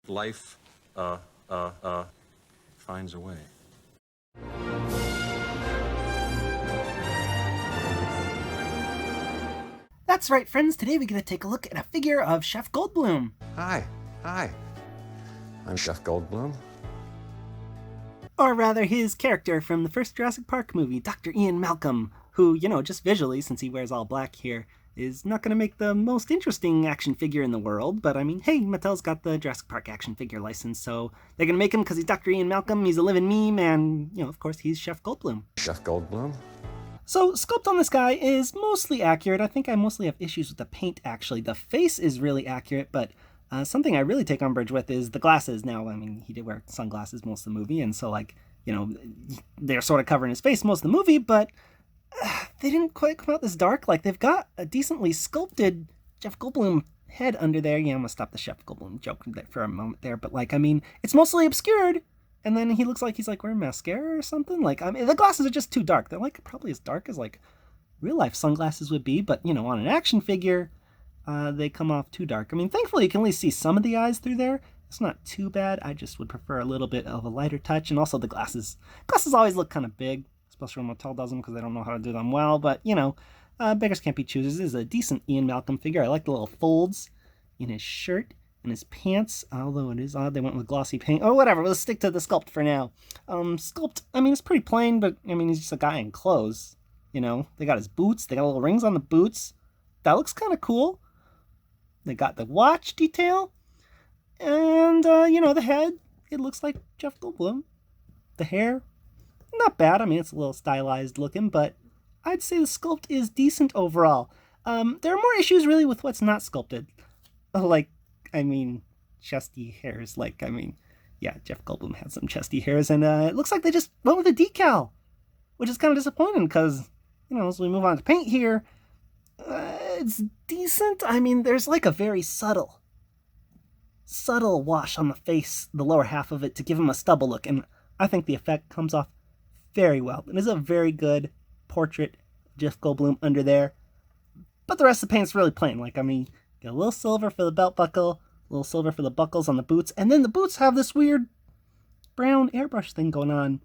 Life, finds a way. That's right, friends. Today we're going to take a look at a figure of Chef Goldblum. Hi. I'm Chef Goldblum. Or rather, his character from the first Jurassic Park movie, Dr. Ian Malcolm, who, just visually, since he wears all black here, is not going to make the most interesting action figure in the world, but I mean, hey, Mattel's got the Jurassic Park action figure license, so they're going to make him because he's Dr. Ian Malcolm, he's a living meme, and, of course, he's Chef Goldblum. Chef Goldblum? So, sculpt on this guy is mostly accurate. I think I mostly have issues with the paint, actually. The face is really accurate, but something I really take umbrage with is the glasses. Now, I mean, he did wear sunglasses most of the movie, and so, they're sort of covering his face most of the movie, but they didn't quite come out this dark. Like, they've got a decently sculpted Jeff Goldblum head under there. Yeah, I'm gonna stop the Jeff Goldblum joke for a moment there, but, it's mostly obscured. And then he looks like he's wearing mascara or something. The glasses are just too dark. They're probably as dark as real life sunglasses would be. But on an action figure, they come off too dark. I mean, thankfully you can at least see some of the eyes through there. It's not too bad. I just would prefer a little bit of a lighter touch. And also the glasses. Glasses always look kind of big, especially when Mattel does them because they don't know how to do them well. But beggars can't be choosers. This is a decent Ian Malcolm figure. I like the little folds in his shirt. And his pants, although it is odd they went with glossy paint. Oh, whatever, let's stick to the sculpt for now. Sculpt, I mean, it's pretty plain, but, I mean, he's just a guy in clothes, They got his boots, they got little rings on the boots. That looks kind of cool. They got the watch detail. And, the head, it looks like Jeff Goldblum. The hair, not bad. I mean, it's a little stylized looking, but I'd say the sculpt is decent overall. There are more issues, really, with what's not sculpted. Chesty hairs. Jeff Goldblum had some chesty hairs, and it looks like they just went with a decal, which is kind of disappointing because, as we move on to paint here, it's decent. I mean, there's a very subtle wash on the face, the lower half of it, to give him a stubble look, and I think the effect comes off very well. It is a very good portrait Jeff Goldblum under there, but the rest of the paint's really plain. Get a little silver for the belt buckle, a little silver for the buckles on the boots, and then the boots have this weird brown airbrush thing going on,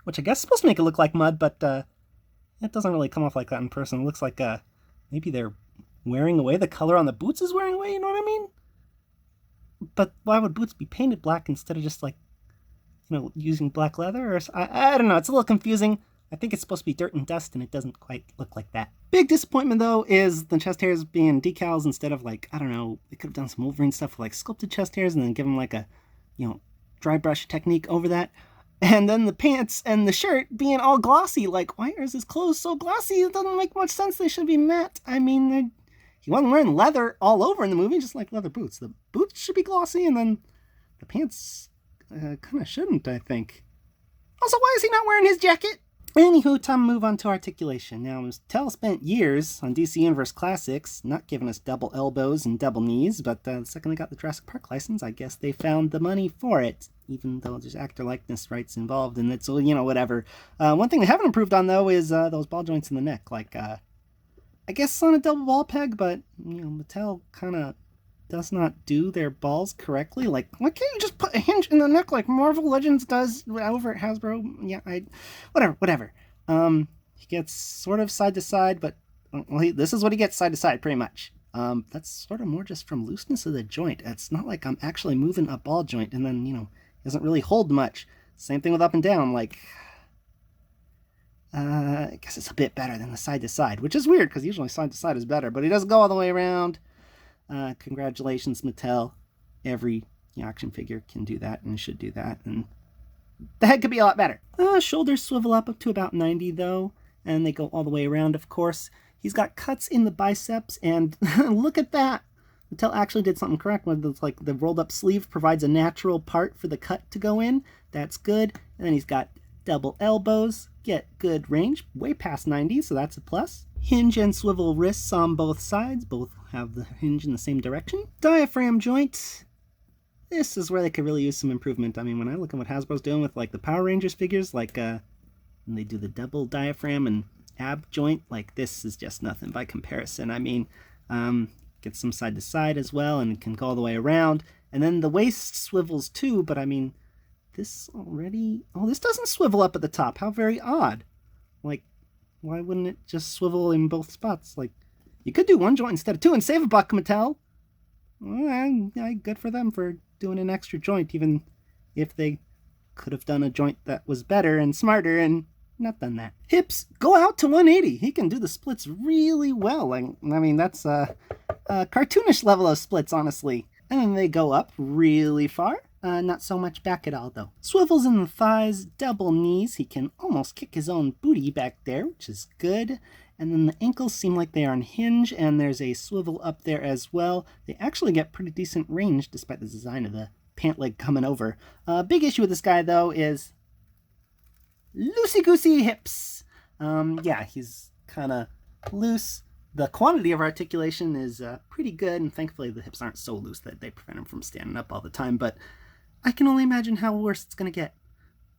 which I guess is supposed to make it look like mud, but it doesn't really come off like that in person. It looks like maybe they're wearing away. The color on the boots is wearing away, you know what I mean? But why would boots be painted black instead of just using black leather? Or I don't know. It's a little confusing. I think it's supposed to be dirt and dust, and it doesn't quite look like that. Big disappointment, though, is the chest hairs being decals instead of, I don't know, they could have done some Wolverine stuff with, sculpted chest hairs and then give them, a, dry brush technique over that. And then the pants and the shirt being all glossy. Why is his clothes so glossy? It doesn't make much sense. They should be matte. I mean, he wasn't wearing leather all over in the movie, just like leather boots. The boots should be glossy, and then the pants kind of shouldn't, I think. Also, why is he not wearing his jacket? Anywho, time to move on to Articulation. Now, Mattel spent years on DC Universe Classics, not giving us double elbows and double knees, but the second they got the Jurassic Park license, I guess they found the money for it, even though there's actor likeness rights involved, and it's, whatever. One thing they haven't improved on, though, is those ball joints in the neck. I guess on a double ball peg, but, Mattel kind of does not do their balls correctly. Why can't you just put a hinge in the neck like Marvel Legends does over at Hasbro? Yeah, whatever. He gets sort of side to side, but this is what he gets side to side, pretty much. That's sort of more just from looseness of the joint. It's not like I'm actually moving a ball joint and then, he doesn't really hold much. Same thing with up and down. I guess it's a bit better than the side to side, which is weird because usually side to side is better, but he doesn't go all the way around. Congratulations, Mattel. Every action figure can do that and should do that, and the head could be a lot better. Shoulders swivel up to about 90, though, and they go all the way around, of course. He's got cuts in the biceps, and look at that! Mattel actually did something correct with the rolled up sleeve provides a natural part for the cut to go in. That's good. And then he's got double elbows, get good range, way past 90, so that's a plus. Hinge and swivel wrists on both sides, both have the hinge in the same direction. Diaphragm joint, this is where they could really use some improvement. I mean, when I look at what Hasbro's doing with the Power Rangers figures, when they do the double diaphragm and ab joint, this is just nothing by comparison. I mean, gets some side to side as well, and it can go all the way around. And then the waist swivels too, but I mean, this already... Oh, this doesn't swivel up at the top. How very odd. Like, why wouldn't it just swivel in both spots? Like, you could do one joint instead of two and save a buck, Mattel. Well, good for them for doing an extra joint, even if they could have done a joint that was better and smarter and not done that. Hips go out to 180. He can do the splits really well. Like, I mean, that's a cartoonish level of splits, honestly. And then they go up really far. Not so much back at all, though. Swivels in the thighs, double knees. He can almost kick his own booty back there, which is good. And then the ankles seem like they are on hinge, and there's a swivel up there as well. They actually get pretty decent range, despite the design of the pant leg coming over. Big issue with this guy, though, is loosey-goosey hips. Yeah, he's kind of loose. The quantity of articulation is pretty good, and thankfully the hips aren't so loose that they prevent him from standing up all the time, but I can only imagine how worse it's going to get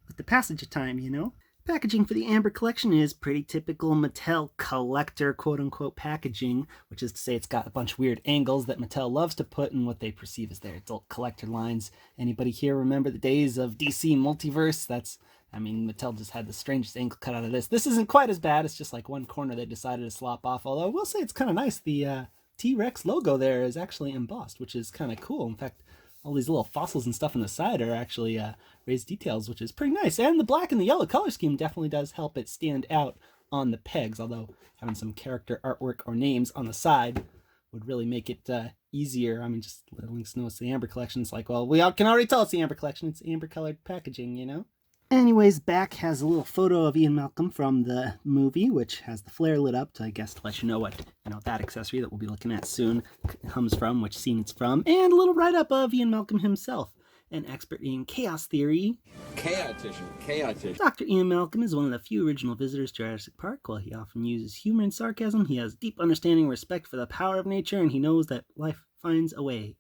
with the passage of time, you know? Packaging for the Amber collection is pretty typical Mattel collector, quote-unquote, packaging, which is to say it's got a bunch of weird angles that Mattel loves to put in what they perceive as their adult collector lines. Anybody here remember the days of DC Multiverse? Mattel just had the strangest angle cut out of this. This isn't quite as bad. It's just like one corner they decided to slop off, although I will say it's kind of nice. The T-Rex logo there is actually embossed, which is kind of cool. In fact, all these little fossils and stuff on the side are actually raised details, which is pretty nice. And the black and the yellow color scheme definitely does help it stand out on the pegs, although having some character artwork or names on the side would really make it easier. I mean, just letting us know it's the Amber collection. It's like, well, we all can already tell it's the Amber collection. It's amber colored packaging, you know? Anyways, back has a little photo of Ian Malcolm from the movie, which has the flare lit up to, I guess, to let you know what, that accessory that we'll be looking at soon comes from, which scene it's from, and a little write-up of Ian Malcolm himself, an expert in chaos theory. Chaotician. Dr. Ian Malcolm is one of the few original visitors to Jurassic Park. While he often uses humor and sarcasm, he has deep understanding and respect for the power of nature, and he knows that life finds a way.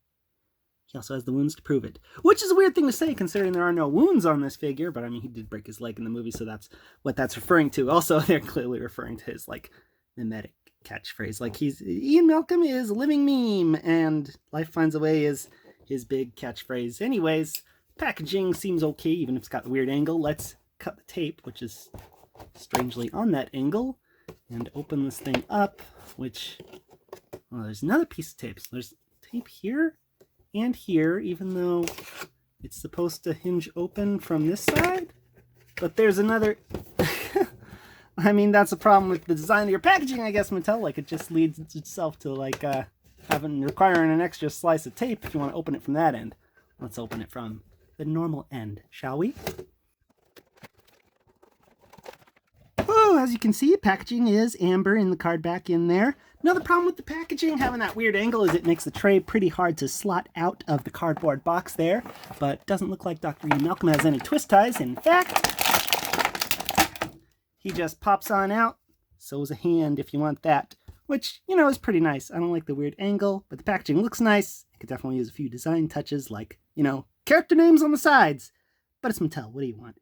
He also has the wounds to prove it. Which is a weird thing to say, considering there are no wounds on this figure, but I mean, he did break his leg in the movie, so that's what that's referring to. Also, they're clearly referring to his, mimetic catchphrase. Ian Malcolm is a living meme, and life finds a way is his big catchphrase. Anyways, packaging seems okay, even if it's got a weird angle. Let's cut the tape, which is strangely on that angle, and open this thing up, which... Oh, there's another piece of tape. So there's tape here and here, even though it's supposed to hinge open from this side. But there's another... I mean, that's a problem with the design of your packaging, I guess, Mattel. It just leads itself to, requiring an extra slice of tape if you want to open it from that end. Let's open it from the normal end, shall we? Oh, as you can see, packaging is amber in the card back in there. Another problem with the packaging, having that weird angle, is it makes the tray pretty hard to slot out of the cardboard box there, but doesn't look like Dr. Ian Malcolm has any twist ties. In fact, he just pops on out. So is a hand if you want that, which, is pretty nice. I don't like the weird angle, but the packaging looks nice. I could definitely use a few design touches like, character names on the sides. But it's Mattel. What do you want?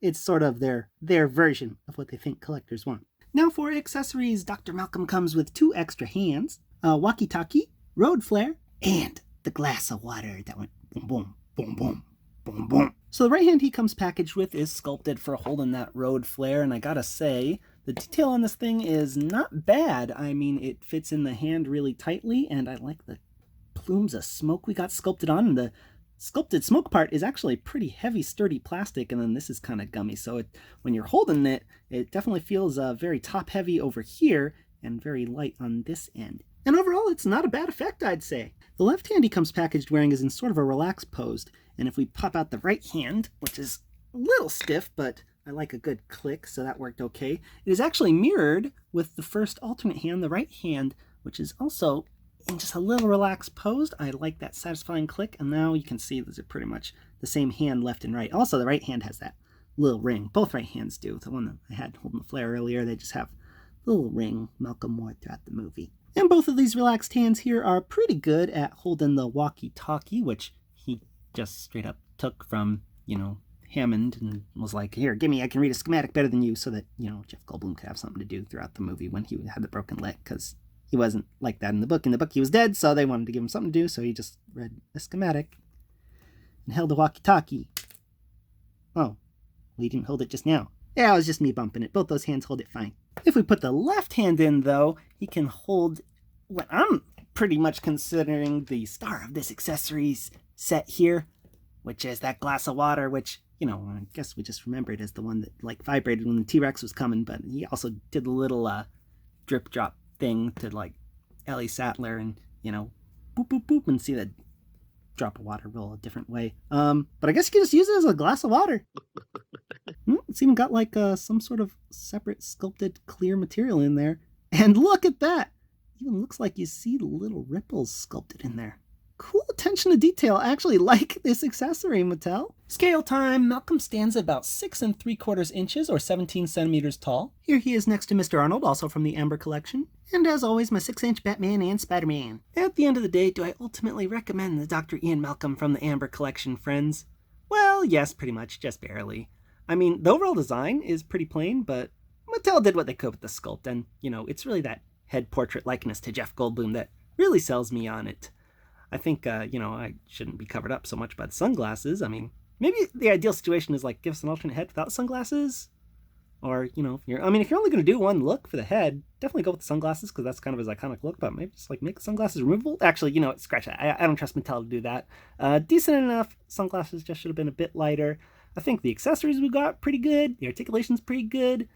It's sort of their version of what they think collectors want. Now for accessories, Dr. Malcolm comes with 2 extra hands, a walkie-talkie, road flare, and the glass of water that went boom, boom, boom, boom, boom, boom. So the right hand he comes packaged with is sculpted for holding that road flare, and I gotta say, the detail on this thing is not bad. I mean, it fits in the hand really tightly, and I like the plumes of smoke we got sculpted on, and the sculpted smoke part is actually pretty heavy, sturdy plastic, and then this is kind of gummy. So when you're holding it, it definitely feels very top-heavy over here and very light on this end. And overall, it's not a bad effect, I'd say. The left hand he comes packaged wearing is in sort of a relaxed pose, and if we pop out the right hand, which is a little stiff, but I like a good click, so that worked okay, it is actually mirrored with the first alternate hand, the right hand, which is also in just a little relaxed pose. I like that satisfying click, and now you can see these are pretty much the same hand left and right. Also, the right hand has that little ring. Both right hands do. The one that I had holding the flare earlier, they just have a little ring. Malcolm wore throughout the movie. And both of these relaxed hands here are pretty good at holding the walkie-talkie, which he just straight up took from, Hammond and was like, here, gimme, I can read a schematic better than you, so that, Jeff Goldblum could have something to do throughout the movie when he had the broken leg, because he wasn't like that in the book. In the book, he was dead, so they wanted to give him something to do, so he just read a schematic and held a walkie-talkie. Oh, well, he didn't hold it just now. Yeah, it was just me bumping it. Both those hands hold it fine. If we put the left hand in, though, he can hold what I'm pretty much considering the star of this accessories set here, which is that glass of water, which, you know, I guess we just remember it as the one that, like, vibrated when the T-Rex was coming, but he also did the little drip-drop thing to, like, Ellie Sattler and, you know, boop, boop, boop, and see the drop of water roll a different way. But I guess you can just use it as a glass of water. It's even got, like, some sort of separate sculpted clear material in there. And look at that! Even looks like you see the little ripples sculpted in there. Cool attention to detail. I actually like this accessory, Mattel. Scale time. Malcolm stands at about 6 3/4 inches or 17 centimeters tall. Here he is next to Mr. Arnold, also from the Amber collection. And as always, my 6-inch Batman and Spider-Man. At the end of the day, do I ultimately recommend the Dr. Ian Malcolm from the Amber collection, friends? Well, yes, pretty much, just barely. I mean, the overall design is pretty plain, but Mattel did what they could with the sculpt, and, you know, it's really that head portrait likeness to Jeff Goldblum that really sells me on it. I think, you know, I shouldn't be covered up so much by the sunglasses. I mean, maybe the ideal situation is, like, give us an alternate head without sunglasses. Or, you know, if you're only going to do one look for the head, definitely go with the sunglasses, because that's kind of his iconic look, but maybe just, like, make the sunglasses removable. Actually, you know, scratch that. I don't trust Mattel to do that. Decent enough. Sunglasses just should have been a bit lighter. I think the accessories we got, pretty good. The articulation's pretty good.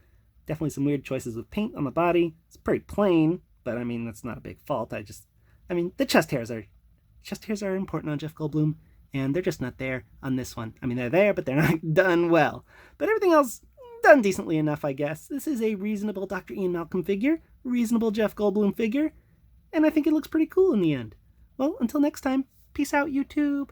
Definitely some weird choices with paint on the body. It's pretty plain, but, I mean, that's not a big fault. The chest hairs are important on Jeff Goldblum, and they're just not there on this one. I mean, they're there, but they're not done well. But everything else, done decently enough, I guess. This is a reasonable Dr. Ian Malcolm figure, reasonable Jeff Goldblum figure, and I think it looks pretty cool in the end. Well, until next time, peace out, YouTube.